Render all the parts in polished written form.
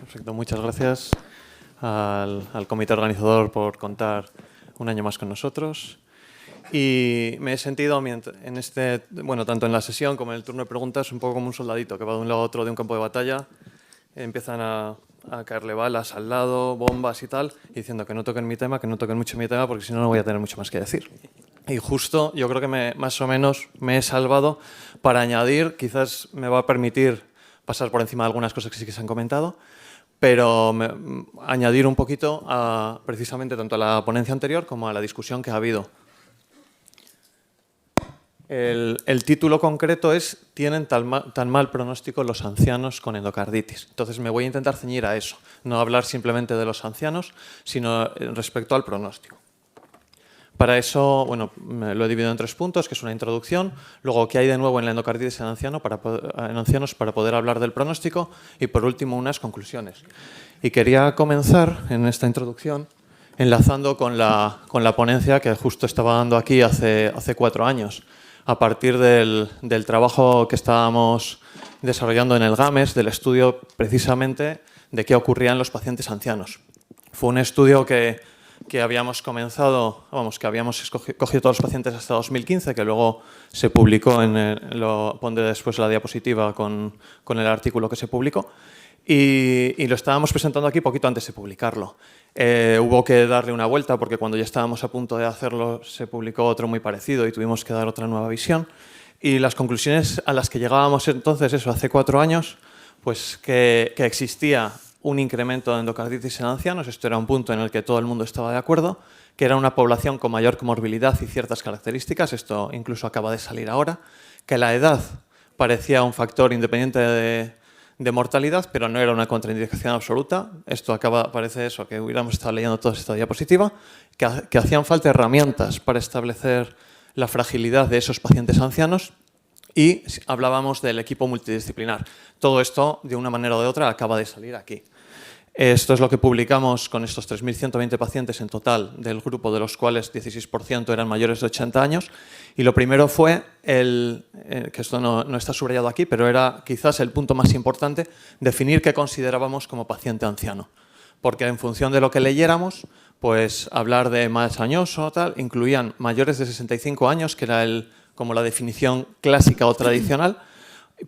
Perfecto, muchas gracias al comité organizador por contar un año más con nosotros. Y me he sentido en tanto en la sesión como en el turno de preguntas, un poco como un soldadito que va de un lado a otro de un campo de batalla. Empiezan a caerle balas al lado, bombas y tal, y diciendo que no toquen mi tema, que no toquen mucho mi tema, porque si no, no voy a tener mucho más que decir. Y justo yo creo que más o menos me he salvado para añadir, quizás me va a permitir pasar por encima de algunas cosas que sí que se han comentado, pero añadir un poquito precisamente tanto a la ponencia anterior como a la discusión que ha habido. El título concreto es ¿tienen tan mal pronóstico los ancianos con endocarditis? Entonces me voy a intentar ceñir a eso, no hablar simplemente de los ancianos, sino respecto al pronóstico. Para eso, bueno, lo he dividido en 3 puntos, que es una introducción, luego qué hay de nuevo en la endocarditis en ancianos para poder hablar del pronóstico y, por último, unas conclusiones. Y quería comenzar en esta introducción enlazando con la ponencia que justo estaba dando aquí hace 4 años, a partir del trabajo que estábamos desarrollando en el GAMES, del estudio precisamente de qué ocurría en los pacientes ancianos. Fue un estudio que habíamos comenzado, que habíamos cogido todos los pacientes hasta 2015, que luego se publicó, pondré después la diapositiva con el artículo que se publicó, y lo estábamos presentando aquí poquito antes de publicarlo. Hubo que darle una vuelta porque cuando ya estábamos a punto de hacerlo se publicó otro muy parecido y tuvimos que dar otra nueva visión. Y las conclusiones a las que llegábamos entonces, hace 4 años, pues que existía un incremento de endocarditis en ancianos, esto era un punto en el que todo el mundo estaba de acuerdo, que era una población con mayor comorbilidad y ciertas características, esto incluso acaba de salir ahora, que la edad parecía un factor independiente de mortalidad, pero no era una contraindicación absoluta. Esto parece eso, que hubiéramos estado leyendo toda esta diapositiva, que hacían falta herramientas para establecer la fragilidad de esos pacientes ancianos. Y hablábamos del equipo multidisciplinar. Todo esto, de una manera o de otra, acaba de salir aquí. Esto es lo que publicamos con estos 3.120 pacientes en total del grupo, de los cuales 16% eran mayores de 80 años. Y lo primero fue, que esto no está subrayado aquí, pero era quizás el punto más importante, definir qué considerábamos como paciente anciano. Porque en función de lo que leyéramos, pues hablar de más añoso, tal, incluían mayores de 65 años, que era como la definición clásica o tradicional,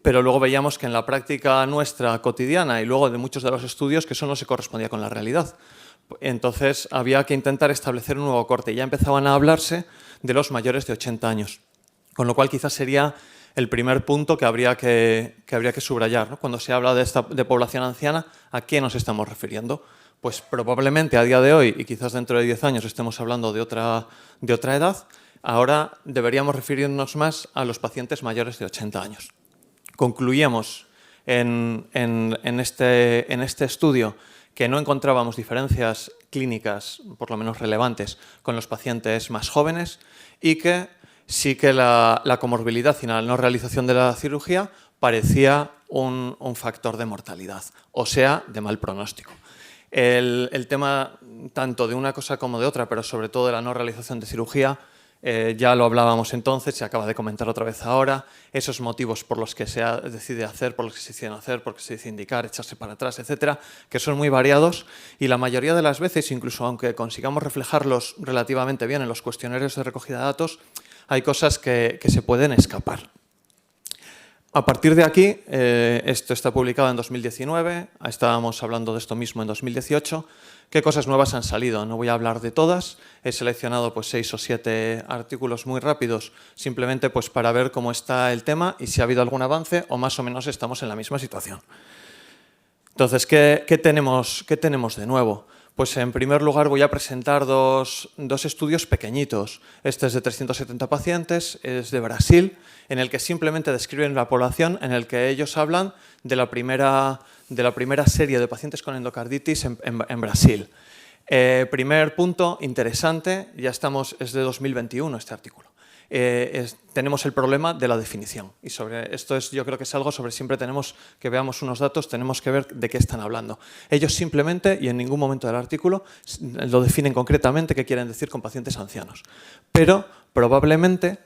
pero luego veíamos que en la práctica nuestra cotidiana y luego de muchos de los estudios que eso no se correspondía con la realidad. Entonces había que intentar establecer un nuevo corte y ya empezaban a hablarse de los mayores de 80 años, con lo cual quizás sería el primer punto que habría que subrayar, ¿no? Cuando se habla de población anciana, ¿a qué nos estamos refiriendo? Pues probablemente a día de hoy y quizás dentro de 10 años estemos hablando de otra edad. Ahora deberíamos referirnos más a los pacientes mayores de 80 años. Concluíamos en este estudio que no encontrábamos diferencias clínicas, por lo menos relevantes, con los pacientes más jóvenes y que sí que la comorbilidad y la no realización de la cirugía parecía un factor de mortalidad, o sea, de mal pronóstico. El tema tanto de una cosa como de otra, pero sobre todo de la no realización de cirugía, ya lo hablábamos entonces, se acaba de comentar otra vez ahora, esos motivos por los que se decide hacer, por los que se deciden hacer, por los que se decide indicar, echarse para atrás, etcétera, que son muy variados y la mayoría de las veces, incluso aunque consigamos reflejarlos relativamente bien en los cuestionarios de recogida de datos, hay cosas que se pueden escapar. A partir de aquí, esto está publicado en 2019, estábamos hablando de esto mismo en 2018. ¿Qué cosas nuevas han salido? No voy a hablar de todas, he seleccionado pues 6 o 7 artículos muy rápidos, simplemente pues para ver cómo está el tema y si ha habido algún avance o más o menos estamos en la misma situación. Entonces, ¿qué tenemos de nuevo? Pues en primer lugar voy a presentar dos estudios pequeñitos. Este es de 370 pacientes, es de Brasil, en el que simplemente describen la población, en el que ellos hablan de la primera serie de pacientes con endocarditis en Brasil. Primer punto interesante, es de 2021 este artículo. Tenemos el problema de la definición y sobre esto yo creo que es algo sobre siempre tenemos que veamos unos datos, tenemos que ver de qué están hablando. Ellos simplemente y en ningún momento del artículo lo definen concretamente qué quieren decir con pacientes ancianos, pero probablemente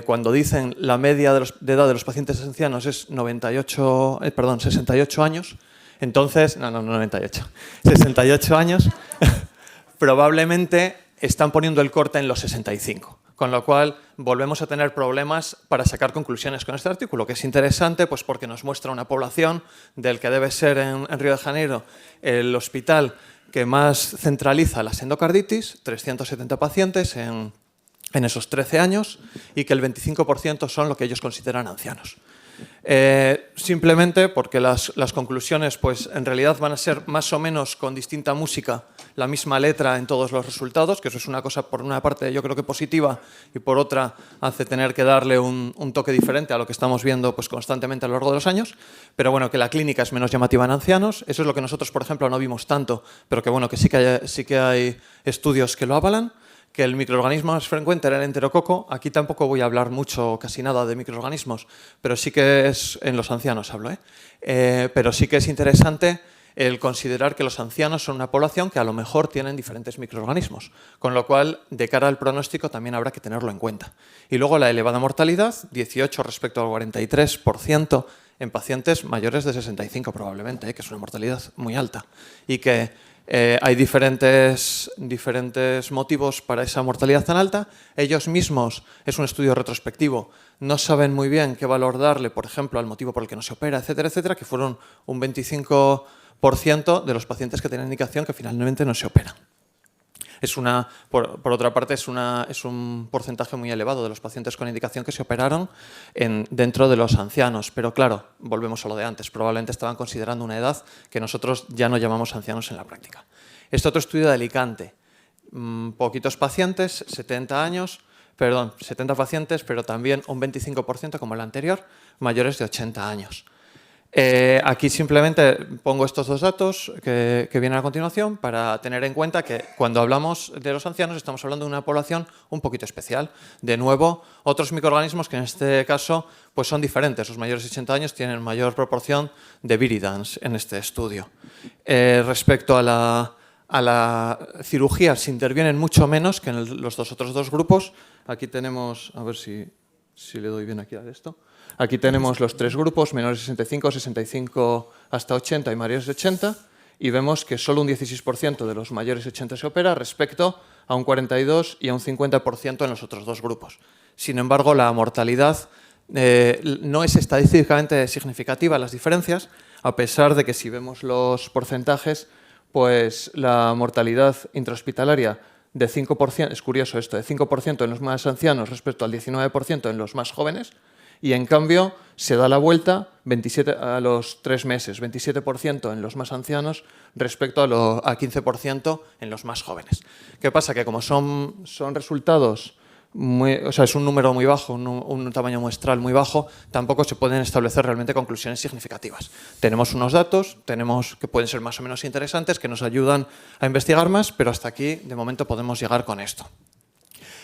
cuando dicen la media de edad de los pacientes ancianos es 68 años, Entonces, no, 98, 68 años, probablemente están poniendo el corte en los 65. Con lo cual, volvemos a tener problemas para sacar conclusiones con este artículo, que es interesante pues porque nos muestra una población del que debe ser en Río de Janeiro el hospital que más centraliza las endocarditis, 370 pacientes en esos 13 años, y que el 25% son lo que ellos consideran ancianos. Simplemente porque las conclusiones pues, en realidad van a ser más o menos con distinta música, la misma letra en todos los resultados, que eso es una cosa por una parte yo creo que positiva y por otra hace tener que darle un toque diferente a lo que estamos viendo pues, constantemente a lo largo de los años, pero bueno, que la clínica es menos llamativa en ancianos, eso es lo que nosotros por ejemplo no vimos tanto, pero que bueno, que sí que hay estudios que lo avalan. Que el microorganismo más frecuente era el enterococo. Aquí tampoco voy a hablar mucho, casi nada de microorganismos, pero sí que es, en los ancianos hablo, pero sí que es interesante el considerar que los ancianos son una población que a lo mejor tienen diferentes microorganismos, con lo cual, de cara al pronóstico, también habrá que tenerlo en cuenta. Y luego la elevada mortalidad, 18 respecto al 43% en pacientes mayores de 65 probablemente, que es una mortalidad muy alta, y que hay diferentes motivos para esa mortalidad tan alta. Ellos mismos, es un estudio retrospectivo, no saben muy bien qué valor darle, por ejemplo, al motivo por el que no se opera, etcétera, etcétera, que fueron un 25% de los pacientes que tienen indicación que finalmente no se operan. Por otra parte, es un porcentaje muy elevado de los pacientes con indicación que se operaron dentro de los ancianos. Pero claro, volvemos a lo de antes, probablemente estaban considerando una edad que nosotros ya no llamamos ancianos en la práctica. Este otro estudio de Alicante, poquitos pacientes, 70 pacientes, pero también un 25%, como el anterior, mayores de 80 años. Aquí simplemente pongo estos dos datos que vienen a continuación para tener en cuenta que cuando hablamos de los ancianos estamos hablando de una población un poquito especial. De nuevo, otros microorganismos que en este caso pues son diferentes. Los mayores de 80 años tienen mayor proporción de viridans en este estudio. Respecto a la cirugía se intervienen mucho menos que en los otros dos grupos. Aquí tenemos, a ver si le doy bien aquí a esto. Aquí tenemos los tres grupos, menores de 65, 65 hasta 80 y mayores de 80, y vemos que solo un 16% de los mayores de 80 se opera respecto a un 42% y a un 50% en los otros dos grupos. Sin embargo, la mortalidad no es estadísticamente significativa las diferencias, a pesar de que si vemos los porcentajes, pues la mortalidad intrahospitalaria de 5%, es curioso esto, de 5% en los más ancianos respecto al 19% en los más jóvenes, y en cambio se da la vuelta a los 3 meses, 27% en los más ancianos respecto a 15% en los más jóvenes. ¿Qué pasa? Que como son resultados, es un número muy bajo, un tamaño muestral muy bajo, tampoco se pueden establecer realmente conclusiones significativas. Tenemos unos datos, que pueden ser más o menos interesantes, que nos ayudan a investigar más, pero hasta aquí de momento podemos llegar con esto.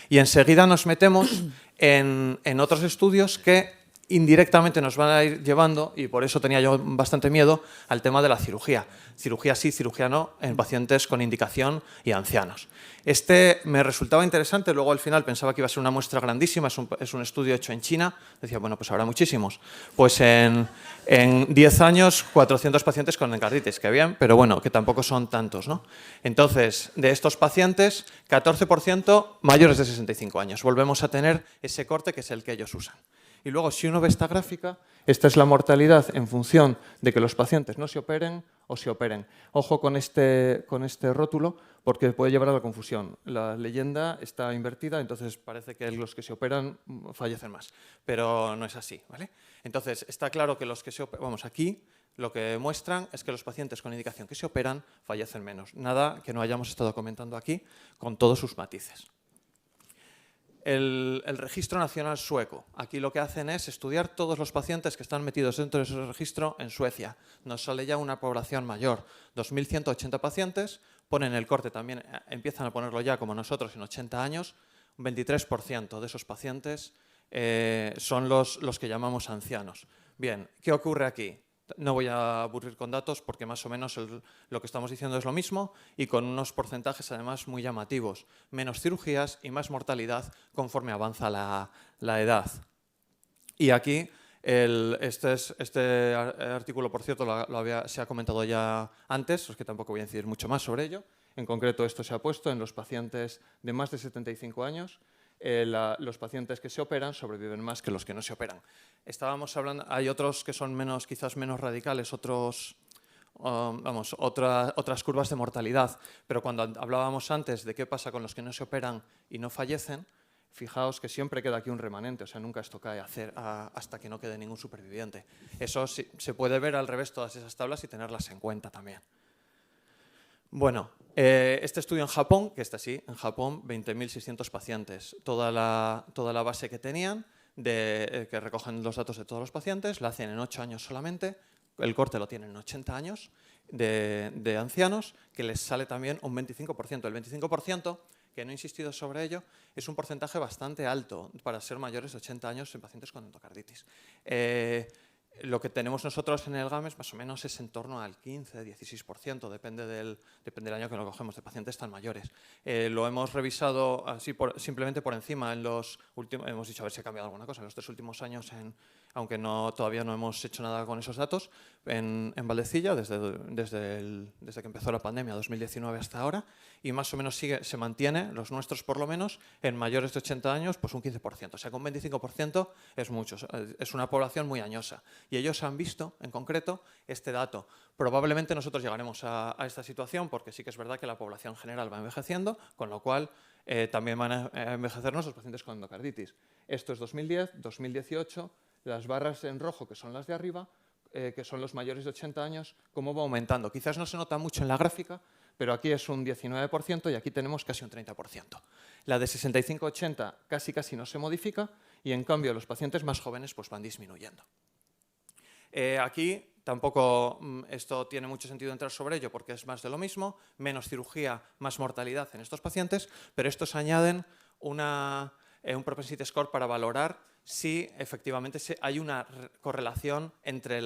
Y enseguida nos metemos en otros estudios que indirectamente nos van a ir llevando, y por eso tenía yo bastante miedo, al tema de la cirugía. Cirugía sí, cirugía no, en pacientes con indicación y ancianos. Este me resultaba interesante, luego al final pensaba que iba a ser una muestra grandísima, es un estudio hecho en China, decía, bueno, pues habrá muchísimos. Pues en 10 años, 400 pacientes con endocarditis, que bien, pero bueno, que tampoco son tantos, ¿no? Entonces, de estos pacientes, 14% mayores de 65 años. Volvemos a tener ese corte que es el que ellos usan. Y luego, si uno ve esta gráfica, esta es la mortalidad en función de que los pacientes no se operen o se operen. Ojo con este rótulo, porque puede llevar a la confusión. La leyenda está invertida, entonces parece que los que se operan fallecen más, pero no es así, ¿vale? Entonces, está claro que los que se operan, vamos, aquí lo que muestran es que los pacientes con indicación que se operan fallecen menos. Nada que no hayamos estado comentando aquí, con todos sus matices. El Registro Nacional Sueco. Aquí lo que hacen es estudiar todos los pacientes que están metidos dentro de ese registro en Suecia. Nos sale ya una población mayor, 2.180 pacientes, ponen el corte también, empiezan a ponerlo ya como nosotros en 80 años, un 23% de esos pacientes son los que llamamos ancianos. Bien, ¿qué ocurre aquí? No voy a aburrir con datos porque más o menos lo que estamos diciendo es lo mismo y con unos porcentajes además muy llamativos. Menos cirugías y más mortalidad conforme avanza la edad. Y aquí Este artículo, por cierto, se ha comentado ya antes, es que tampoco voy a incidir mucho más sobre ello. En concreto, esto se ha puesto en los pacientes de más de 75 años. Los pacientes que se operan sobreviven más que los que no se operan. Estábamos hablando, hay otros que son quizás menos radicales, otras curvas de mortalidad, pero cuando hablábamos antes de qué pasa con los que no se operan y no fallecen, fijaos que siempre queda aquí un remanente, o sea, nunca esto cae hasta que no quede ningún superviviente. Eso sí, se puede ver al revés todas esas tablas y tenerlas en cuenta también. Bueno, este estudio en Japón, que está así, en Japón 20.600 pacientes, toda la base que tenían, que recogen los datos de todos los pacientes, la hacen en 8 años solamente, el corte lo tienen en 80 años de ancianos, que les sale también un 25%. El 25%, que no he insistido sobre ello, es un porcentaje bastante alto para ser mayores de 80 años en pacientes con endocarditis. Lo que tenemos nosotros en el GAMES más o menos es en torno al 15-16%, depende del año que lo cogemos, de pacientes tan mayores. Lo hemos revisado así simplemente por encima, hemos dicho a ver si ha cambiado alguna cosa en los 3 últimos años, aunque todavía no hemos hecho nada con esos datos, en Valdecilla, desde que empezó la pandemia, 2019 hasta ahora, y más o menos se mantiene, los nuestros por lo menos, en mayores de 80 años, pues un 15%. O sea, que un 25% es mucho, es una población muy añosa. Y ellos han visto, en concreto, este dato. Probablemente nosotros llegaremos a esta situación porque sí que es verdad que la población general va envejeciendo, con lo cual también van a envejecer nuestros pacientes con endocarditis. Esto es 2010, 2018, las barras en rojo, que son las de arriba, que son los mayores de 80 años, cómo va aumentando. Quizás no se nota mucho en la gráfica, pero aquí es un 19% y aquí tenemos casi un 30%. La de 65-80 casi no se modifica y, en cambio, los pacientes más jóvenes pues, van disminuyendo. Aquí tampoco esto tiene mucho sentido entrar sobre ello porque es más de lo mismo, menos cirugía, más mortalidad en estos pacientes, pero estos añaden un propensity score para valorar si efectivamente hay una correlación entre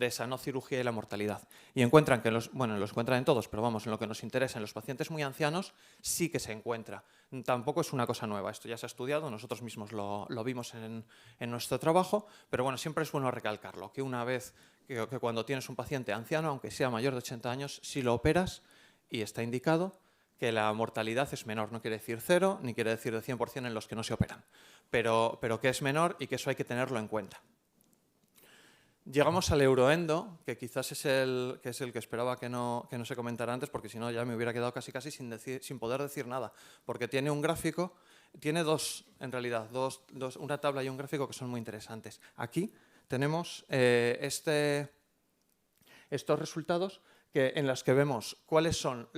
esa no cirugía y la mortalidad. Y encuentran que, los encuentran en todos, pero vamos, en lo que nos interesa, en los pacientes muy ancianos, sí que se encuentra. Tampoco es una cosa nueva, esto ya se ha estudiado, nosotros mismos lo vimos en nuestro trabajo, pero bueno, siempre es bueno recalcarlo, que una vez que cuando tienes un paciente anciano, aunque sea mayor de 80 años, si lo operas y está indicado, que la mortalidad es menor, no quiere decir cero, ni quiere decir de 100% en los que no se operan, pero que es menor y que eso hay que tenerlo en cuenta. Llegamos al euroendo, que quizás es el que esperaba que no se comentara antes, porque si no ya me hubiera quedado casi sin poder decir nada, porque tiene un gráfico, tiene en realidad, una tabla y un gráfico que son muy interesantes. Aquí tenemos estos resultados en las que vemos cuáles son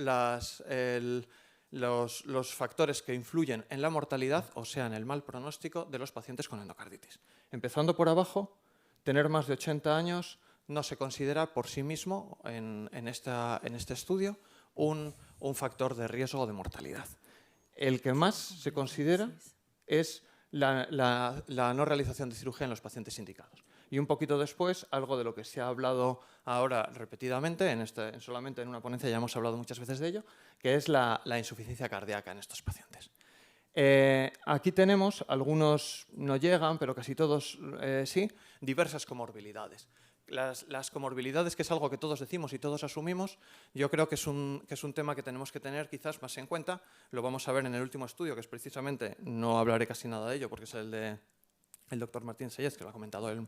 los factores que influyen en la mortalidad, o sea, en el mal pronóstico de los pacientes con endocarditis. Empezando por abajo, tener más de 80 años no se considera por sí mismo en este estudio un factor de riesgo de mortalidad. El que más se considera es la no realización de cirugía en los pacientes indicados. Y un poquito después, algo de lo que se ha hablado ahora repetidamente, solamente en una ponencia ya hemos hablado muchas veces de ello, que es la insuficiencia cardíaca en estos pacientes. Aquí tenemos, algunos no llegan, pero casi todos sí, diversas comorbilidades. Las comorbilidades, que es algo que todos decimos y todos asumimos, yo creo que es un tema que tenemos que tener quizás más en cuenta. Lo vamos a ver en el último estudio, que es precisamente, no hablaré casi nada de ello, porque es el del doctor Martín Sellés, que lo ha comentado él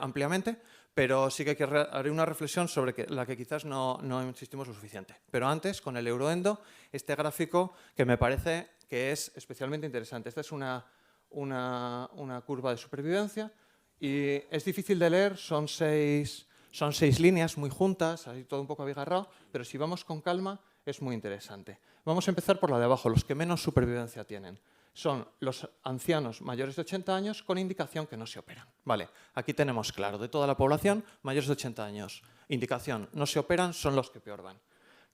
ampliamente, pero sí que haré una reflexión sobre la que quizás no insistimos lo suficiente. Pero antes, con el euroendo, este gráfico que me parece que es especialmente interesante. Esta es una curva de supervivencia y es difícil de leer, son seis líneas muy juntas, así todo un poco abigarrado, pero si vamos con calma es muy interesante. Vamos a empezar por la de abajo, los que menos supervivencia tienen. Son los ancianos mayores de 80 años con indicación que no se operan. Vale, aquí tenemos claro, de toda la población, mayores de 80 años, indicación, no se operan, son los que peor van.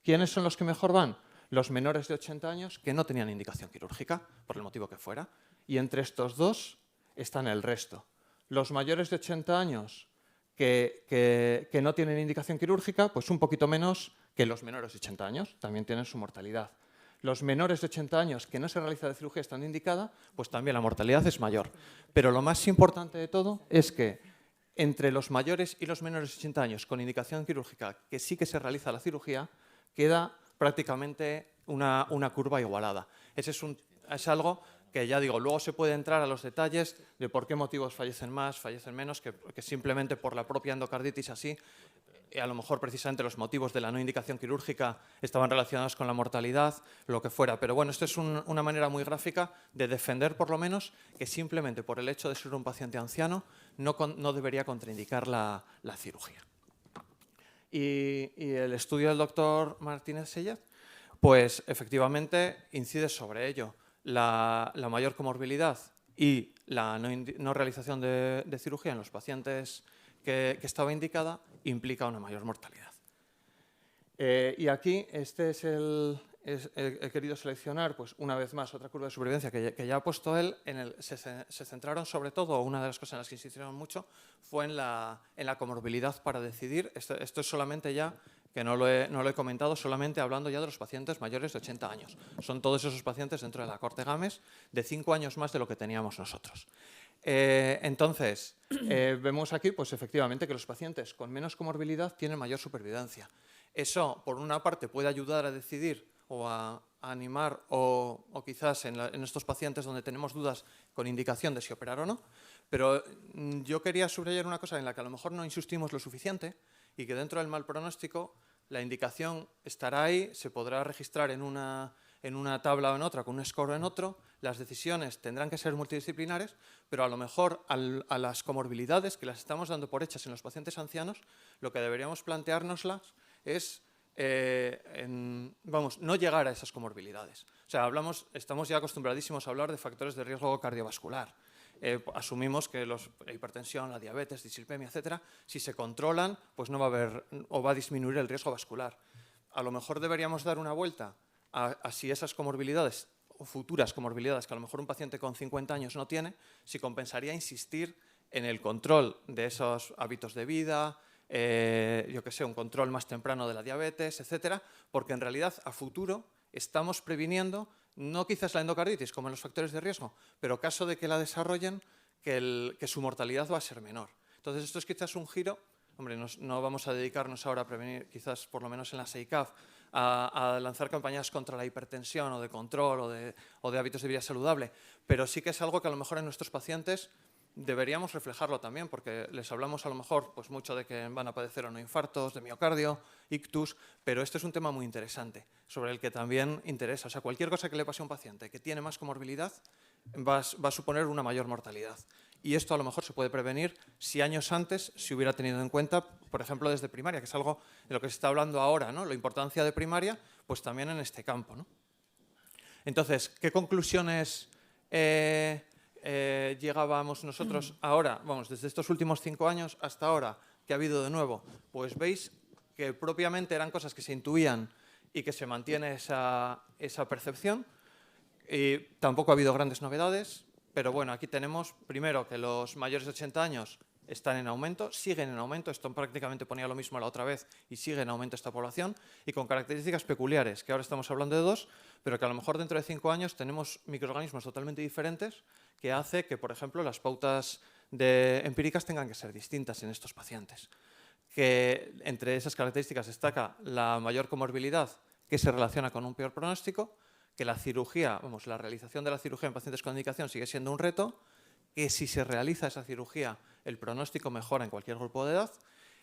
¿Quiénes son los que mejor van? Los menores de 80 años que no tenían indicación quirúrgica, por el motivo que fuera. Y entre estos dos están el resto. Los mayores de 80 años que no tienen indicación quirúrgica, pues un poquito menos que los menores de 80 años, también tienen su mortalidad. los menores de 80 años que no se realiza la cirugía estando indicada, pues también la mortalidad es mayor. Pero lo más importante de todo es que entre los mayores y los menores de 80 años con indicación quirúrgica que sí que se realiza la cirugía, queda prácticamente una curva igualada. Ese es algo que ya digo, luego se puede entrar a los detalles de por qué motivos fallecen más, fallecen menos, que simplemente por la propia endocarditis así. A lo mejor precisamente los motivos de la no indicación quirúrgica estaban relacionados con la mortalidad, lo que fuera. Pero bueno, esto es una manera muy gráfica de defender por lo menos que simplemente por el hecho de ser un paciente anciano no debería contraindicar la cirugía. Y el estudio del doctor Martínez Sellez, pues efectivamente incide sobre ello. La mayor comorbilidad y la no realización de cirugía en los pacientes que estaba indicada implica una mayor mortalidad. Y aquí he querido seleccionar, pues, una vez más, otra curva de supervivencia que ya ha puesto él. Se centraron sobre todo, una de las cosas en las que insistieron mucho, fue en la comorbilidad para decidir. Esto es solamente ya, que no lo he comentado, solamente hablando ya de los pacientes mayores de 80 años. Son todos esos pacientes dentro de la corte GAMES de 5 años más de lo que teníamos nosotros. Entonces, vemos aquí, pues efectivamente, que los pacientes con menos comorbilidad tienen mayor supervivencia. Eso, por una parte, puede ayudar a decidir o a animar o quizás en estos pacientes donde tenemos dudas con indicación de si operar o no, pero yo quería subrayar una cosa en la que a lo mejor no insistimos lo suficiente y que dentro del mal pronóstico la indicación estará ahí, se podrá registrar en una tabla o en otra, con un score o en otro. Las decisiones tendrán que ser multidisciplinares, pero a lo mejor a las comorbilidades que las estamos dando por hechas en los pacientes ancianos, lo que deberíamos planteárnoslas es no llegar a esas comorbilidades. O sea, estamos ya acostumbradísimos a hablar de factores de riesgo cardiovascular. Asumimos que la hipertensión, la diabetes, dislipemia, etcétera, si se controlan, pues no va a haber o va a disminuir el riesgo vascular. A lo mejor deberíamos dar una vuelta a si esas comorbilidades o futuras comorbilidades que a lo mejor un paciente con 50 años no tiene, si compensaría insistir en el control de esos hábitos de vida, yo qué sé, un control más temprano de la diabetes, etcétera, porque en realidad a futuro estamos previniendo, no quizás la endocarditis como en los factores de riesgo, pero caso de que la desarrollen, que su mortalidad va a ser menor. Entonces esto es quizás un giro. Hombre, no vamos a dedicarnos ahora a prevenir, quizás por lo menos en la SEICAF, a lanzar campañas contra la hipertensión o de control o de hábitos de vida saludable, pero sí que es algo que a lo mejor en nuestros pacientes deberíamos reflejarlo también, porque les hablamos a lo mejor pues mucho de que van a padecer o no infartos, de miocardio, ictus, pero este es un tema muy interesante, sobre el que también interesa. O sea, cualquier cosa que le pase a un paciente que tiene más comorbilidad va a suponer una mayor mortalidad. Y esto a lo mejor se puede prevenir si años antes se hubiera tenido en cuenta, por ejemplo, desde primaria, que es algo de lo que se está hablando ahora, ¿no? La importancia de primaria, pues también en este campo, ¿no? Entonces, ¿qué conclusiones llegábamos nosotros ahora? Vamos, desde estos últimos 5 años hasta ahora, ¿qué ha habido de nuevo? Pues veis que propiamente eran cosas que se intuían y que se mantiene esa percepción. Y tampoco ha habido grandes novedades. Pero bueno, aquí tenemos, primero, que los mayores de 80 años están en aumento, siguen en aumento, esto prácticamente ponía lo mismo la otra vez y sigue en aumento esta población, y con características peculiares, que ahora estamos hablando de 2, pero que a lo mejor dentro de 5 años tenemos microorganismos totalmente diferentes que hace que, por ejemplo, las pautas empíricas tengan que ser distintas en estos pacientes. Que entre esas características destaca la mayor comorbilidad que se relaciona con un peor pronóstico, que la cirugía, la realización de la cirugía en pacientes con indicación sigue siendo un reto, que si se realiza esa cirugía el pronóstico mejora en cualquier grupo de edad,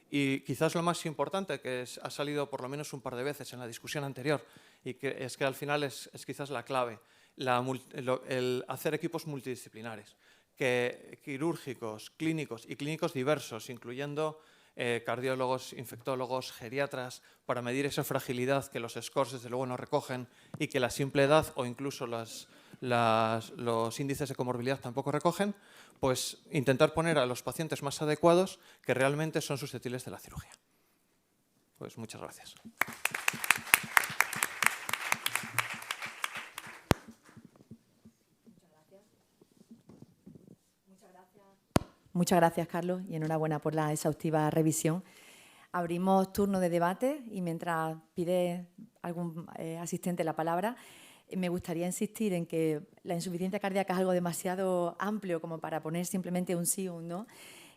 y quizás lo más importante, que ha salido por lo menos un par de veces en la discusión anterior, y que es que al final es quizás la clave, el hacer equipos multidisciplinares, que quirúrgicos, clínicos y clínicos diversos, incluyendo cardiólogos, infectólogos, geriatras, para medir esa fragilidad que los scores desde luego no recogen y que la simple edad o incluso los índices de comorbilidad tampoco recogen, pues intentar poner a los pacientes más adecuados que realmente son susceptibles de la cirugía. Pues muchas gracias. Muchas gracias, Carlos, y enhorabuena por la exhaustiva revisión. Abrimos turno de debate y mientras pide algún asistente la palabra, Me gustaría insistir en que la insuficiencia cardíaca es algo demasiado amplio como para poner simplemente un sí o un no.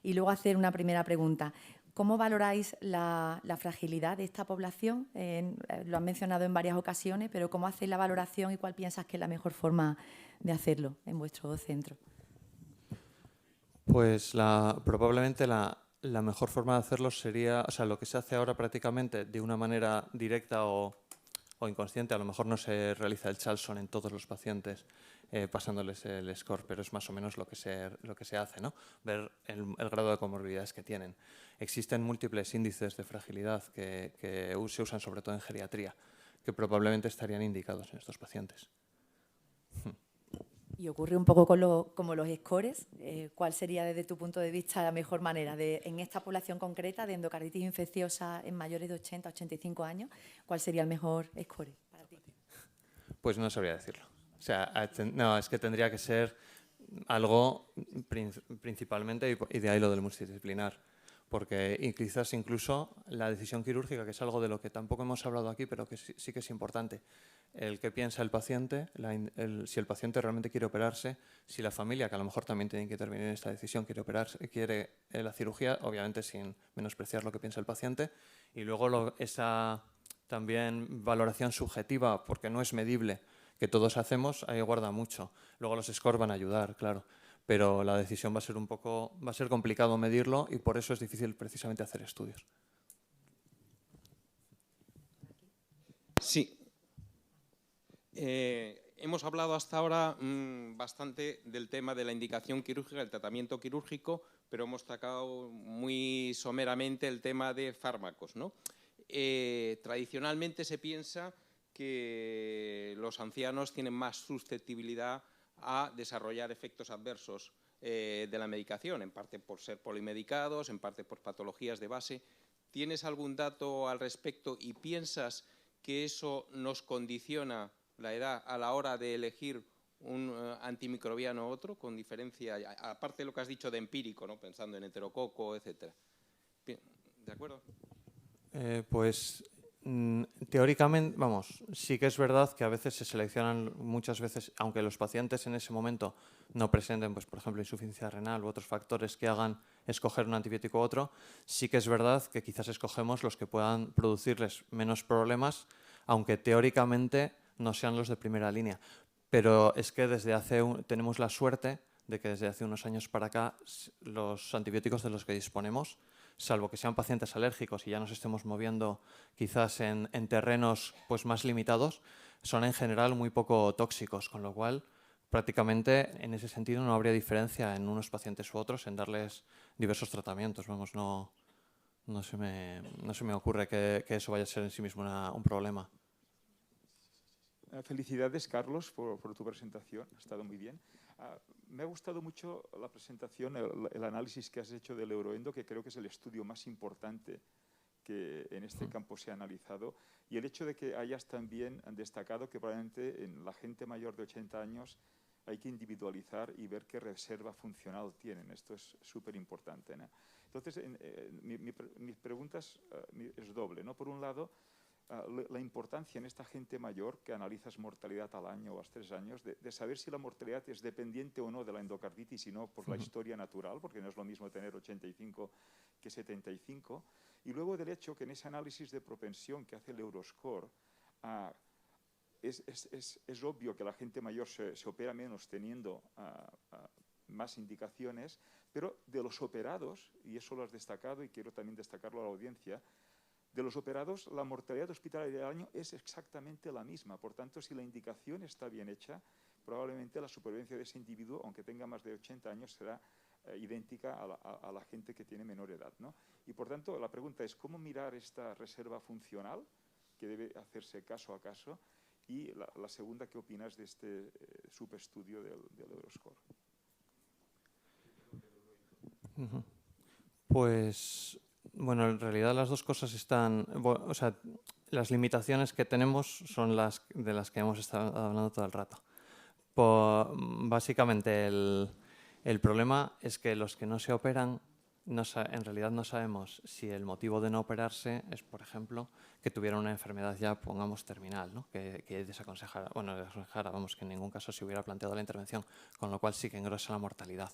Y luego hacer una primera pregunta. ¿Cómo valoráis la fragilidad de esta población? Lo han mencionado en varias ocasiones, pero ¿cómo hacéis la valoración y cuál piensas que es la mejor forma de hacerlo en vuestro centro? Pues probablemente la mejor forma de hacerlo sería, o sea, lo que se hace ahora prácticamente de una manera directa o inconsciente, a lo mejor no se realiza el Charlson en todos los pacientes pasándoles el score, pero es más o menos lo que se hace, ¿no? Ver el grado de comorbilidades que tienen. Existen múltiples índices de fragilidad que se usan sobre todo en geriatría, que probablemente estarían indicados en estos pacientes. Y ocurre un poco como los scores. ¿Cuál sería, desde tu punto de vista, la mejor manera en esta población concreta de endocarditis infecciosa en mayores de 80, 85 años? ¿Cuál sería el mejor score para ti? Pues no sabría decirlo. O sea, no, es que tendría que ser algo principalmente, y de ahí lo del multidisciplinar. Porque quizás incluso la decisión quirúrgica, que es algo de lo que tampoco hemos hablado aquí, pero que sí que es importante, el que piensa el paciente, si el paciente realmente quiere operarse, si la familia, que a lo mejor también tiene que intervenir en esta decisión, quiere operarse, quiere la cirugía, obviamente sin menospreciar lo que piensa el paciente, y luego esa también valoración subjetiva, porque no es medible, que todos hacemos, ahí guarda mucho. Luego los scores van a ayudar, claro, pero la decisión va a ser complicado medirlo y por eso es difícil precisamente hacer estudios. Sí. Hemos hablado hasta ahora bastante del tema de la indicación quirúrgica, el tratamiento quirúrgico, pero hemos tocado muy someramente el tema de fármacos, ¿no? Tradicionalmente se piensa que los ancianos tienen más susceptibilidad a desarrollar efectos adversos de la medicación, en parte por ser polimedicados, en parte por patologías de base. ¿Tienes algún dato al respecto y piensas que eso nos condiciona la edad a la hora de elegir un antimicrobiano u otro, con diferencia, aparte de lo que has dicho de empírico, ¿no? Pensando en heterococo, etcétera? ¿De acuerdo? Pues teóricamente, vamos, sí que es verdad que a veces se seleccionan, muchas veces, aunque los pacientes en ese momento no presenten, pues, por ejemplo, insuficiencia renal u otros factores que hagan escoger un antibiótico u otro, sí que es verdad que quizás escogemos los que puedan producirles menos problemas, aunque teóricamente no sean los de primera línea. Pero es que tenemos la suerte de que desde hace unos años para acá los antibióticos de los que disponemos, salvo que sean pacientes alérgicos y ya nos estemos moviendo quizás en terrenos pues, más limitados, son en general muy poco tóxicos, con lo cual prácticamente en ese sentido no habría diferencia en unos pacientes u otros en darles diversos tratamientos. Vamos, no se me ocurre que eso vaya a ser en sí mismo un problema. Felicidades, Carlos, por tu presentación. Ha estado muy bien. Me ha gustado mucho la presentación, el análisis que has hecho del Euroendo, que creo que es el estudio más importante que en este campo se ha analizado. Y el hecho de que hayas también destacado que probablemente en la gente mayor de 80 años hay que individualizar y ver qué reserva funcional tienen. Esto es súper importante, ¿no? Entonces, mi pregunta es doble, ¿no? Por un lado, la importancia en esta gente mayor que analizas mortalidad al año o a 3 años, de saber si la mortalidad es dependiente o no de la endocarditis y no por la historia natural, porque no es lo mismo tener 85 que 75. Y luego del hecho que en ese análisis de propensión que hace el Euroscore, es obvio que la gente mayor se opera menos teniendo más indicaciones, pero de los operados, y eso lo has destacado y quiero también destacarlo a la audiencia, de los operados, la mortalidad hospitalaria del año es exactamente la misma. Por tanto, si la indicación está bien hecha, probablemente la supervivencia de ese individuo, aunque tenga más de 80 años, será idéntica a la gente que tiene menor edad, ¿no? Y por tanto, la pregunta es cómo mirar esta reserva funcional, que debe hacerse caso a caso, y la segunda, ¿qué opinas de este subestudio del Euroscore? Pues, bueno, en realidad las dos cosas están... O sea, las limitaciones que tenemos son las de las que hemos estado hablando todo el rato. Básicamente, el problema es que los que no se operan en realidad no sabemos si el motivo de no operarse es, por ejemplo, que tuviera una enfermedad ya, pongamos, terminal, ¿no? que desaconsejara, vamos, que en ningún caso se hubiera planteado la intervención, con lo cual sí que engrosa la mortalidad.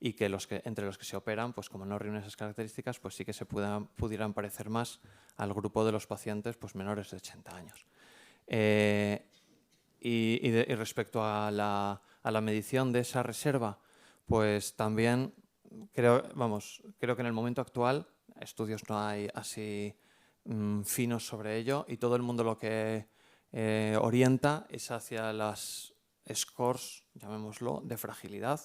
Y que entre los que se operan, pues como no reúnen esas características, pues sí que se pudieran parecer más al grupo de los pacientes pues menores de 80 años. Y respecto a la medición de esa reserva, pues también creo que en el momento actual estudios no hay así finos sobre ello, y todo el mundo lo que orienta es hacia las scores, llamémoslo, de fragilidad,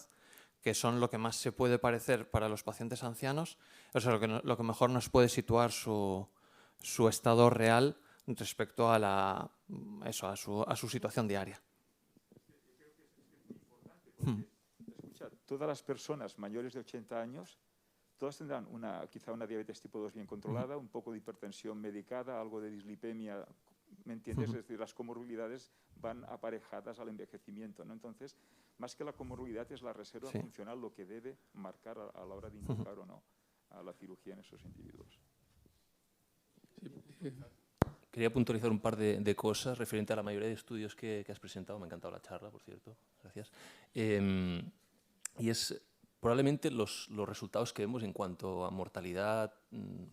que son lo que más se puede parecer para los pacientes ancianos, o sea, lo que mejor nos puede situar su estado real respecto a su situación diaria. Escucha, todas las personas mayores de 80 años, todas tendrán quizá una diabetes tipo 2 bien controlada, un poco de hipertensión medicada, algo de dislipemia, ¿me entiendes? Es decir, las comorbilidades van aparejadas al envejecimiento, ¿no? Entonces, más que la comorbilidad es la reserva funcional lo que debe marcar a la hora de indicar o no a la cirugía en esos individuos. Sí. Quería puntualizar un par de cosas referente a la mayoría de estudios que has presentado. Me ha encantado la charla, por cierto. Gracias. Y es probablemente los resultados que vemos en cuanto a mortalidad,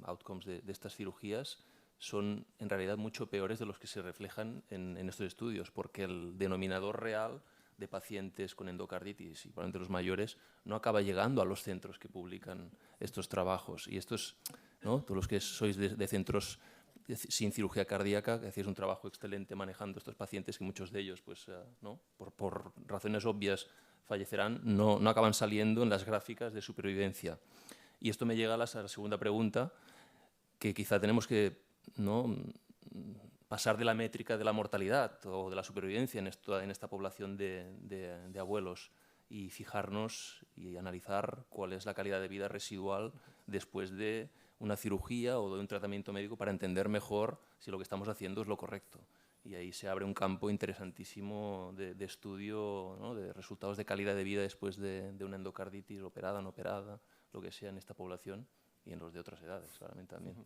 outcomes de estas cirugías, son en realidad mucho peores de los que se reflejan en estos estudios, porque el denominador real de pacientes con endocarditis, y probablemente los mayores, no acaba llegando a los centros que publican estos trabajos. Y estos, ¿no? Todos los que sois de centros sin cirugía cardíaca, que hacéis un trabajo excelente manejando estos pacientes, que muchos de ellos, pues, ¿no? por razones obvias, fallecerán, no acaban saliendo en las gráficas de supervivencia. Y esto me llega a la segunda pregunta, que quizá tenemos que, ¿no?, pasar de la métrica de la mortalidad o de la supervivencia en esta población de abuelos, y fijarnos y analizar cuál es la calidad de vida residual después de una cirugía o de un tratamiento médico, para entender mejor si lo que estamos haciendo es lo correcto. Y ahí se abre un campo interesantísimo de estudio, ¿no?, de resultados de calidad de vida después de una endocarditis operada, no operada, lo que sea, en esta población y en los de otras edades, claramente también. ¿No?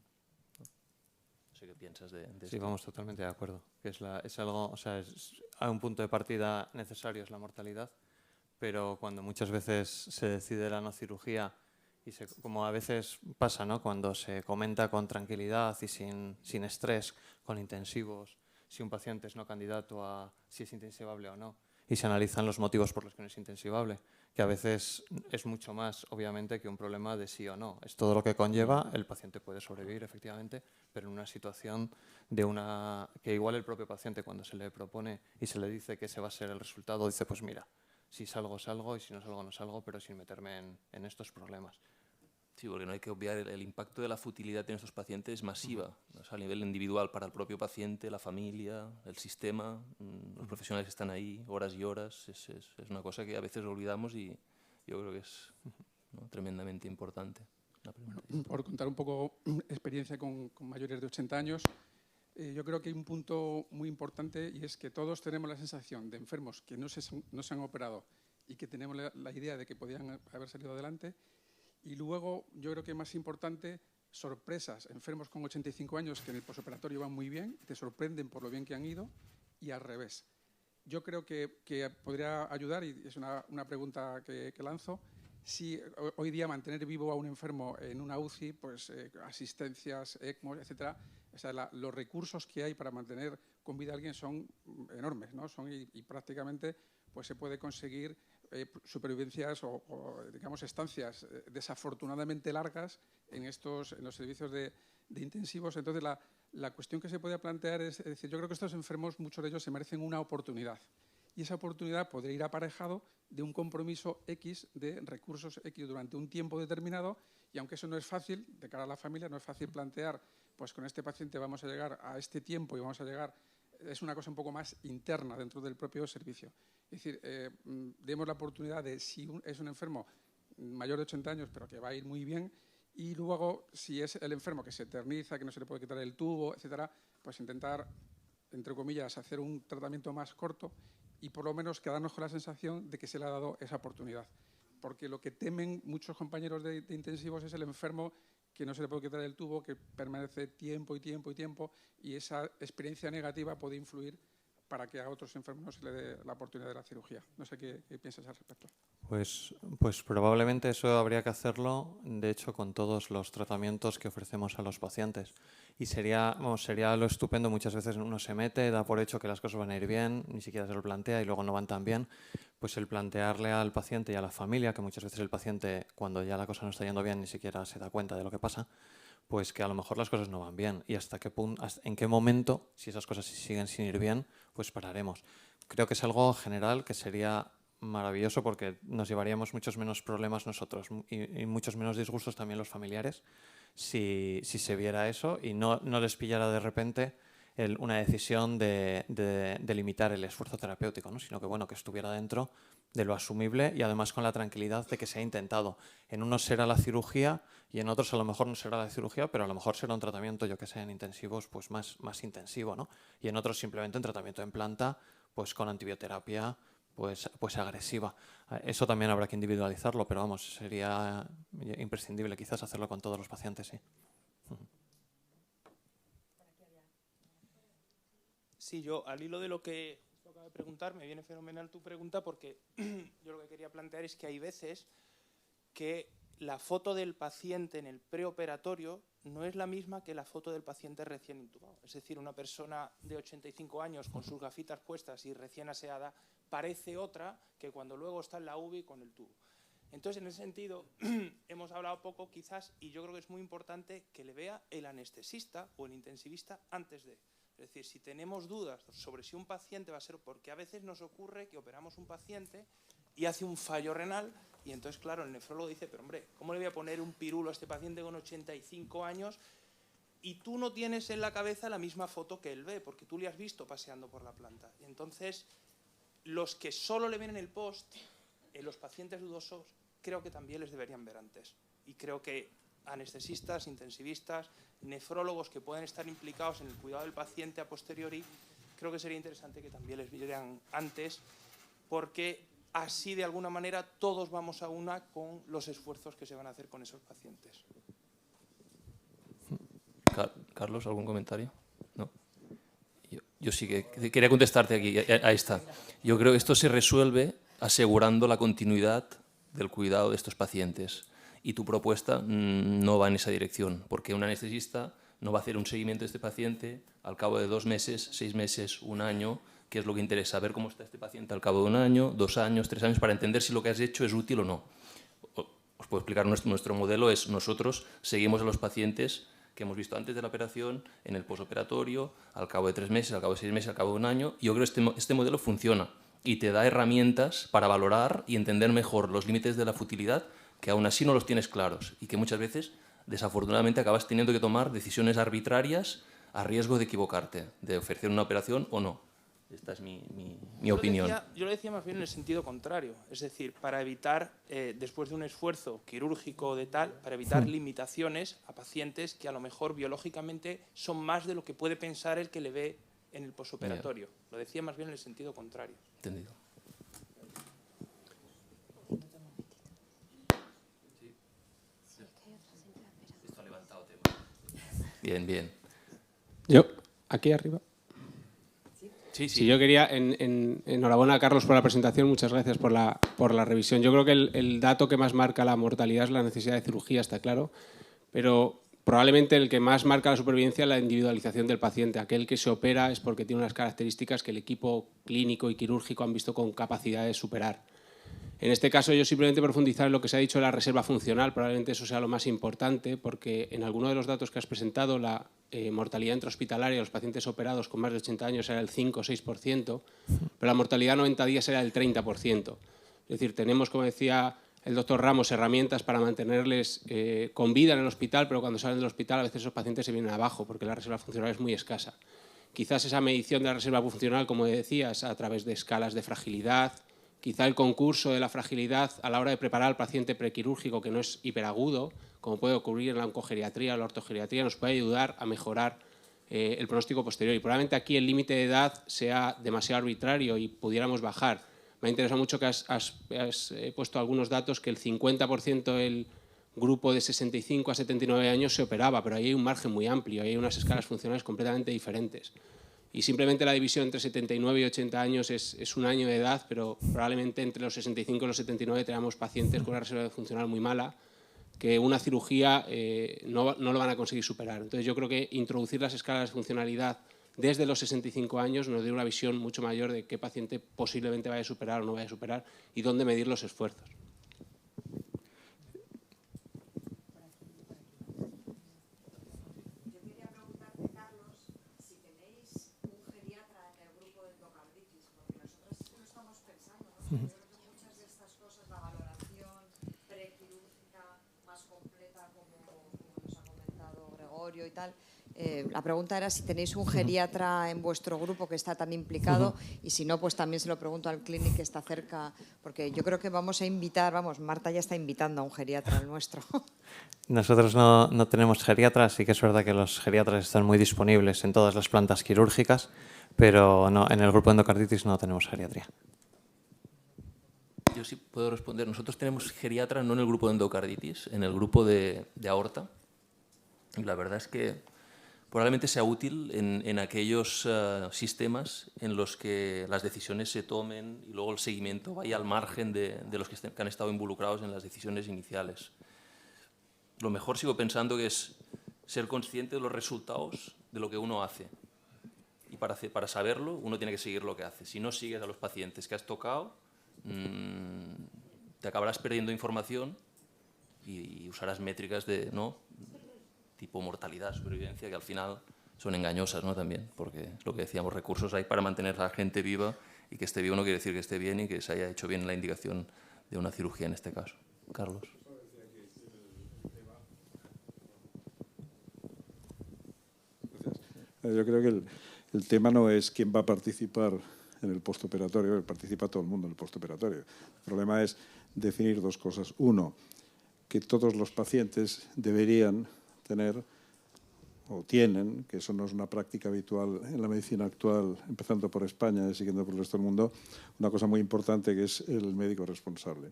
No sé qué piensas de esto. Sí, vamos, totalmente de acuerdo. Que es algo, o sea, a un punto de partida necesario es la mortalidad, pero cuando muchas veces se decide la no cirugía, y como a veces pasa, ¿no?, cuando se comenta con tranquilidad y sin estrés, con intensivos, si un paciente es no candidato a si es intensivable o no, y se analizan los motivos por los que no es intensivable, que a veces es mucho más, obviamente, que un problema de sí o no. Es todo lo que conlleva, el paciente puede sobrevivir, efectivamente, pero en una situación que igual el propio paciente, cuando se le propone y se le dice que ese va a ser el resultado, dice, pues mira, si salgo, salgo, y si no salgo, no salgo, pero sin meterme en estos problemas. Sí, porque no hay que obviar el impacto de la futilidad en estos pacientes masiva, o sea, a nivel individual, para el propio paciente, la familia, el sistema, los profesionales que están ahí horas y horas. Es una cosa que a veces olvidamos, y yo creo que es, ¿no?, tremendamente importante. Bueno, por contar un poco experiencia con mayores de 80 años, yo creo que hay un punto muy importante, y es que todos tenemos la sensación de enfermos que no se han operado y que tenemos la idea de que podían haber salido adelante. Y luego, yo creo que más importante, sorpresas, enfermos con 85 años que en el posoperatorio van muy bien, te sorprenden por lo bien que han ido, y al revés. Yo creo que podría ayudar, y es una pregunta que lanzo, si hoy día mantener vivo a un enfermo en una UCI, pues asistencias, ECMO, etcétera, o sea, los recursos que hay para mantener con vida a alguien son enormes, ¿no? Y prácticamente pues se puede conseguir supervivencias o digamos, estancias desafortunadamente largas en los servicios de intensivos. Entonces, la cuestión que se puede plantear es decir, yo creo que estos enfermos, muchos de ellos, se merecen una oportunidad. Y esa oportunidad podría ir aparejado de un compromiso X de recursos X durante un tiempo determinado, y aunque eso no es fácil, de cara a la familia, no es fácil plantear, pues con este paciente vamos a llegar a este tiempo y vamos a llegar, es una cosa un poco más interna dentro del propio servicio. Es decir, demos la oportunidad de, si es un enfermo mayor de 80 años, pero que va a ir muy bien, y luego, si es el enfermo que se eterniza, que no se le puede quitar el tubo, etcétera, pues intentar, entre comillas, hacer un tratamiento más corto, y por lo menos quedarnos con la sensación de que se le ha dado esa oportunidad. porque lo que temen muchos compañeros de intensivos es el enfermo que no se le puede quitar el tubo, que permanece tiempo y tiempo y tiempo, y esa experiencia negativa puede influir para que a otros enfermos no se le dé la oportunidad de la cirugía. No sé qué piensas al respecto. Pues probablemente eso habría que hacerlo, de hecho, con todos los tratamientos que ofrecemos a los pacientes. Y sería lo estupendo, muchas veces uno se mete, da por hecho que las cosas van a ir bien, ni siquiera se lo plantea y luego no van tan bien. Pues el plantearle al paciente y a la familia, que muchas veces el paciente, cuando ya la cosa no está yendo bien, ni siquiera se da cuenta de lo que pasa, pues que a lo mejor las cosas no van bien y en qué momento, si esas cosas siguen sin ir bien, pues pararemos. Creo que es algo general que sería maravilloso porque nos llevaríamos muchos menos problemas nosotros y muchos menos disgustos también los familiares si se viera eso y no les pillara de repente una decisión de limitar el esfuerzo terapéutico, ¿no? Sino que, bueno, que estuviera dentro de lo asumible y además con la tranquilidad de que se ha intentado. En unos será la cirugía y en otros a lo mejor no será la cirugía, pero a lo mejor será un tratamiento, yo que sé, en intensivos pues más intensivo, ¿no? Y en otros simplemente un tratamiento en planta pues con antibioterapia pues agresiva. Eso también habrá que individualizarlo, pero vamos, sería imprescindible quizás hacerlo con todos los pacientes, sí. Sí, yo al hilo de lo que acabo de preguntar, me viene fenomenal tu pregunta porque yo lo que quería plantear es que hay veces que la foto del paciente en el preoperatorio no es la misma que la foto del paciente recién intubado. Es decir, una persona de 85 años con sus gafitas puestas y recién aseada parece otra que cuando luego está en la UBI con el tubo. Entonces, en ese sentido, hemos hablado poco quizás y yo creo que es muy importante que le vea el anestesista o el intensivista antes de. Es decir, si tenemos dudas sobre si un paciente va a ser, porque a veces nos ocurre que operamos un paciente y hace un fallo renal y entonces, claro, el nefrólogo dice, pero hombre, ¿cómo le voy a poner un pirulo a este paciente con 85 años? Y tú no tienes en la cabeza la misma foto que él ve, porque tú le has visto paseando por la planta. Y entonces, los que solo le ven en el post, los pacientes dudosos, creo que también les deberían ver antes. Y creo que anestesistas, intensivistas, nefrólogos que pueden estar implicados en el cuidado del paciente a posteriori, creo que sería interesante que también les vieran antes, porque así de alguna manera todos vamos a una con los esfuerzos que se van a hacer con esos pacientes. Carlos, ¿algún comentario? No. Yo sí que quería contestarte aquí. Ahí está. Yo creo que esto se resuelve asegurando la continuidad del cuidado de estos pacientes. Y tu propuesta no va en esa dirección, porque un anestesista no va a hacer un seguimiento de este paciente al cabo de 2 meses, 6 meses, 1 año, que es lo que interesa, ver cómo está este paciente al cabo de 1 año, 2 años, 3 años, para entender si lo que has hecho es útil o no. Os puedo explicar, nuestro modelo es nosotros seguimos a los pacientes que hemos visto antes de la operación, en el posoperatorio, al cabo de 3 meses, al cabo de 6 meses, al cabo de 1 año. Y yo creo que este modelo funciona y te da herramientas para valorar y entender mejor los límites de la futilidad, que aún así no los tienes claros y que muchas veces, desafortunadamente, acabas teniendo que tomar decisiones arbitrarias a riesgo de equivocarte, de ofrecer una operación o no. Esta es mi opinión. Yo lo decía más bien en el sentido contrario, es decir, para evitar, después de un esfuerzo quirúrgico de tal, para evitar limitaciones a pacientes que a lo mejor biológicamente son más de lo que puede pensar el que le ve en el posoperatorio. Lo decía más bien en el sentido contrario. Entendido. Bien, bien. Yo, aquí arriba. Sí. Sí, yo quería, enhorabuena a Carlos por la presentación, muchas gracias por la revisión. Yo creo que el dato que más marca la mortalidad es la necesidad de cirugía, está claro, pero probablemente el que más marca la supervivencia es la individualización del paciente. Aquel que se opera es porque tiene unas características que el equipo clínico y quirúrgico han visto con capacidad de superar. En este caso, yo simplemente profundizar en lo que se ha dicho de la reserva funcional, probablemente eso sea lo más importante, porque en alguno de los datos que has presentado, la mortalidad intrahospitalaria de los pacientes operados con más de 80 años era el 5 o 6%, pero la mortalidad a 90 días era el 30%. Es decir, tenemos, como decía el doctor Ramos, herramientas para mantenerles con vida en el hospital, pero cuando salen del hospital a veces esos pacientes se vienen abajo porque la reserva funcional es muy escasa. Quizás esa medición de la reserva funcional, como decías, a través de escalas de fragilidad, quizá el concurso de la fragilidad a la hora de preparar al paciente prequirúrgico, que no es hiperagudo, como puede ocurrir en la oncogeriatría o la ortogeriatría, nos puede ayudar a mejorar el pronóstico posterior. Y probablemente aquí el límite de edad sea demasiado arbitrario y pudiéramos bajar. Me ha interesado mucho que has puesto algunos datos, que el 50% del grupo de 65 a 79 años se operaba, pero ahí hay un margen muy amplio, ahí hay unas escalas funcionales completamente diferentes. Y simplemente la división entre 79 y 80 años es un año de edad, pero probablemente entre los 65 y los 79 tenemos pacientes con una reserva funcional muy mala, que una cirugía no lo van a conseguir superar. Entonces yo creo que introducir las escalas de funcionalidad desde los 65 años nos dio una visión mucho mayor de qué paciente posiblemente vaya a superar o no vaya a superar y dónde medir los esfuerzos. Yo quería preguntarte, Carlos, si tenéis un geriatra en el grupo de endocarditis, porque nosotros lo estamos pensando, ¿no? Yo creo que muchas de estas cosas, la valoración prequirúrgica más completa, como nos ha comentado Gregorio y tal, la pregunta era si tenéis un geriatra en vuestro grupo que está tan implicado y si no, pues también se lo pregunto al Clínic que está cerca, porque yo creo que vamos a invitar, Marta ya está invitando a un geriatra al nuestro. Nosotros no tenemos geriatras, sí que es verdad que los geriatras están muy disponibles en todas las plantas quirúrgicas, pero no, en el grupo de endocarditis no tenemos geriatría. Yo sí puedo responder. Nosotros tenemos geriatra no en el grupo de endocarditis, en el grupo de aorta. Y la verdad es que probablemente sea útil en aquellos sistemas en los que las decisiones se tomen y luego el seguimiento vaya al margen de los que han estado involucrados en las decisiones iniciales. Lo mejor, sigo pensando, que es ser consciente de los resultados de lo que uno hace. Y para saberlo, uno tiene que seguir lo que hace. Si no sigues a los pacientes que has tocado, te acabarás perdiendo información y usarás métricas de tipo mortalidad, supervivencia, que al final son engañosas, ¿no? También, porque es lo que decíamos, recursos hay para mantener a la gente viva, y que esté vivo no quiere decir que esté bien y que se haya hecho bien la indicación de una cirugía en este caso. Carlos. Yo creo que el tema no es quién va a participar en el postoperatorio, participa todo el mundo en el postoperatorio. El problema es definir dos cosas. Uno, que todos los pacientes deberían tener o tienen, que eso no es una práctica habitual en la medicina actual, empezando por España y siguiendo por el resto del mundo, una cosa muy importante que es el médico responsable.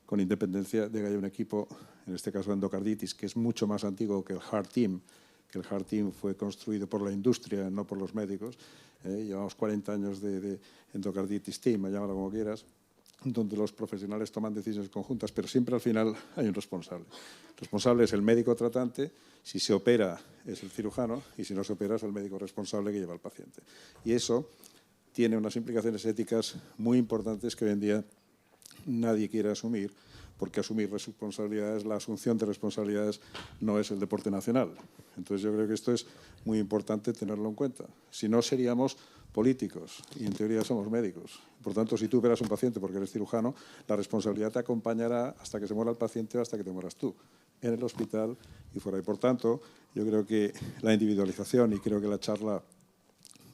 Con independencia de que haya un equipo, en este caso de endocarditis, que es mucho más antiguo que el Heart Team, que el Heart Team fue construido por la industria, no por los médicos. Llevamos 40 años de endocarditis team, llámalo como quieras, donde los profesionales toman decisiones conjuntas, pero siempre al final hay un responsable. El responsable es el médico tratante, si se opera es el cirujano y si no se opera es el médico responsable que lleva al paciente. Y eso tiene unas implicaciones éticas muy importantes que hoy en día nadie quiere asumir, porque asumir responsabilidades, la asunción de responsabilidades no es el deporte nacional. Entonces yo creo que esto es muy importante tenerlo en cuenta. Si no, seríamos políticos y en teoría somos médicos. Por tanto, si tú operas a un paciente porque eres cirujano, la responsabilidad te acompañará hasta que se muera el paciente o hasta que te mueras tú, en el hospital y fuera. Y por tanto, yo creo que la individualización, y creo que la charla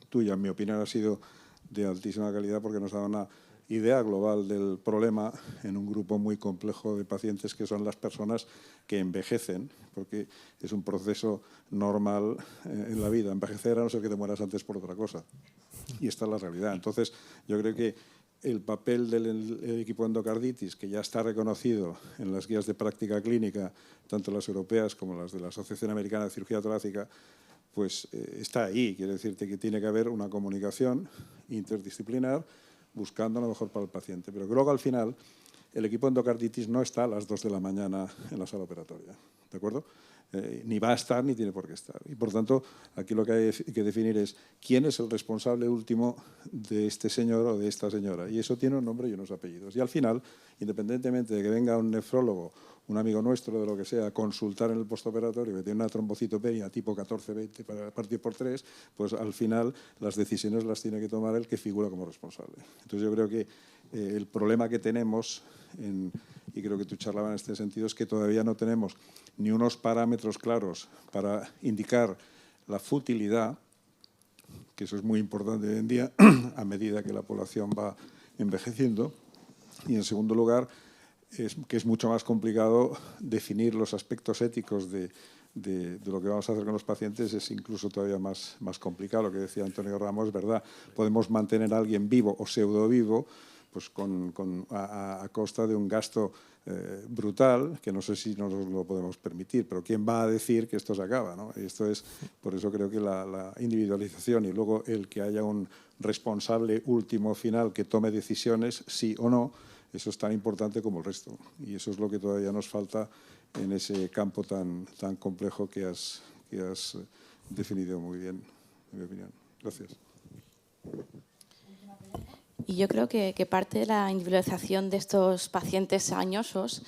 tuya, en mi opinión, ha sido de altísima calidad porque nos da una idea global del problema en un grupo muy complejo de pacientes que son las personas que envejecen, porque es un proceso normal en la vida. Envejecer a no ser que te mueras antes por otra cosa. Y esta es la realidad. Entonces, yo creo que el papel del equipo de endocarditis, que ya está reconocido en las guías de práctica clínica, tanto las europeas como las de la Asociación Americana de Cirugía Torácica, pues está ahí. Quiere decirte que tiene que haber una comunicación interdisciplinar buscando lo mejor para el paciente. Pero que luego, al final, el equipo de endocarditis no está a las 2 de la mañana en la sala operatoria, ¿de acuerdo? Ni va a estar ni tiene por qué estar. Y, por tanto, aquí lo que hay que definir es quién es el responsable último de este señor o de esta señora. Y eso tiene un nombre y unos apellidos. Y, al final, independientemente de que venga un nefrólogo, un amigo nuestro, de lo que sea, a consultar en el postoperatorio que tiene una trombocitopenia tipo 14-20 para partir por 3, pues al final las decisiones las tiene que tomar el que figura como responsable. Entonces yo creo que el problema que tenemos, y creo que tú charlabas en este sentido, es que todavía no tenemos ni unos parámetros claros para indicar la futilidad, que eso es muy importante hoy en día a medida que la población va envejeciendo, y en segundo lugar, que es mucho más complicado definir los aspectos éticos de lo que vamos a hacer con los pacientes, es incluso todavía más complicado. Lo que decía Antonio Ramos es verdad. Podemos mantener a alguien vivo o pseudo vivo, pues a costa de un gasto brutal, que no sé si nos lo podemos permitir, pero ¿quién va a decir que esto se acaba, ¿no? Y esto es, por eso creo que la individualización y luego el que haya un responsable último final que tome decisiones, sí o no, eso es tan importante como el resto. Y eso es lo que todavía nos falta en ese campo tan complejo que has definido muy bien, en mi opinión. Gracias. Y yo creo que parte de la individualización de estos pacientes añosos,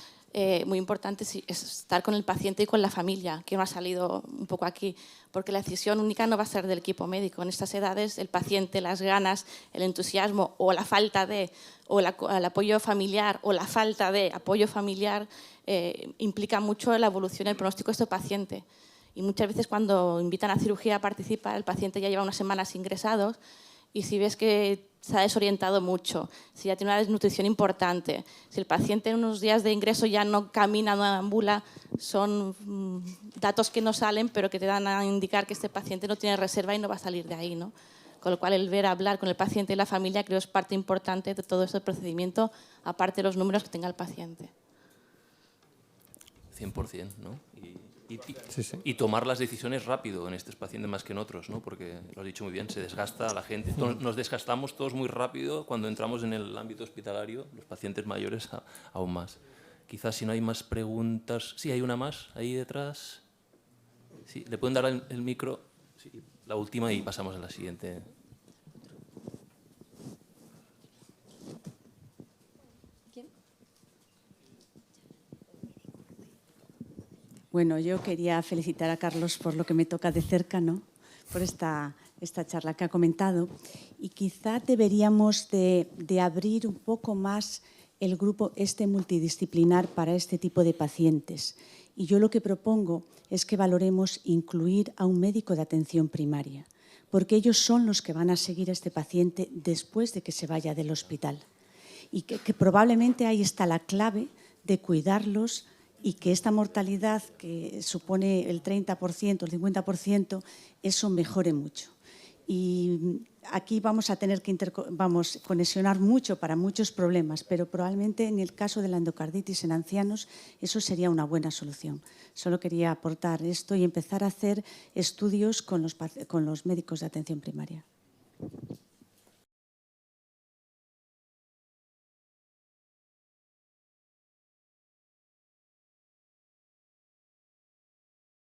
muy importante es estar con el paciente y con la familia, que no ha salido un poco aquí, porque la decisión única no va a ser del equipo médico. En estas edades, el paciente, las ganas, el entusiasmo o la falta de, o el apoyo familiar o la falta de apoyo familiar implica mucho la evolución y el pronóstico de este paciente. Y muchas veces cuando invitan a cirugía a participar, el paciente ya lleva unas semanas ingresados y si ves que se ha desorientado mucho, si ya tiene una desnutrición importante, si el paciente en unos días de ingreso ya no camina, no ambula, son datos que no salen, pero que te dan a indicar que este paciente no tiene reserva y no va a salir de ahí, ¿no? Con lo cual, el ver hablar con el paciente y la familia creo es parte importante de todo este procedimiento, aparte de los números que tenga el paciente. 100%, ¿no? Y tomar las decisiones rápido en estos pacientes más que en otros, ¿no? Porque, lo has dicho muy bien, se desgasta la gente. Nos desgastamos todos muy rápido cuando entramos en el ámbito hospitalario, los pacientes mayores aún más. Quizás si no hay más preguntas... Sí, hay una más ahí detrás. Sí, ¿le pueden dar el micro? Sí, la última y pasamos a la siguiente. Bueno, yo quería felicitar a Carlos por lo que me toca de cerca, ¿no? Por esta charla que ha comentado. Y quizá deberíamos de abrir un poco más el grupo multidisciplinar para este tipo de pacientes. Y yo lo que propongo es que valoremos incluir a un médico de atención primaria, porque ellos son los que van a seguir a este paciente después de que se vaya del hospital. Y que probablemente ahí está la clave de cuidarlos y que esta mortalidad que supone el 30%, el 50%, eso mejore mucho. Y aquí vamos a tener que conexionar mucho para muchos problemas, pero probablemente en el caso de la endocarditis en ancianos eso sería una buena solución. Solo quería aportar esto y empezar a hacer estudios con los médicos de atención primaria.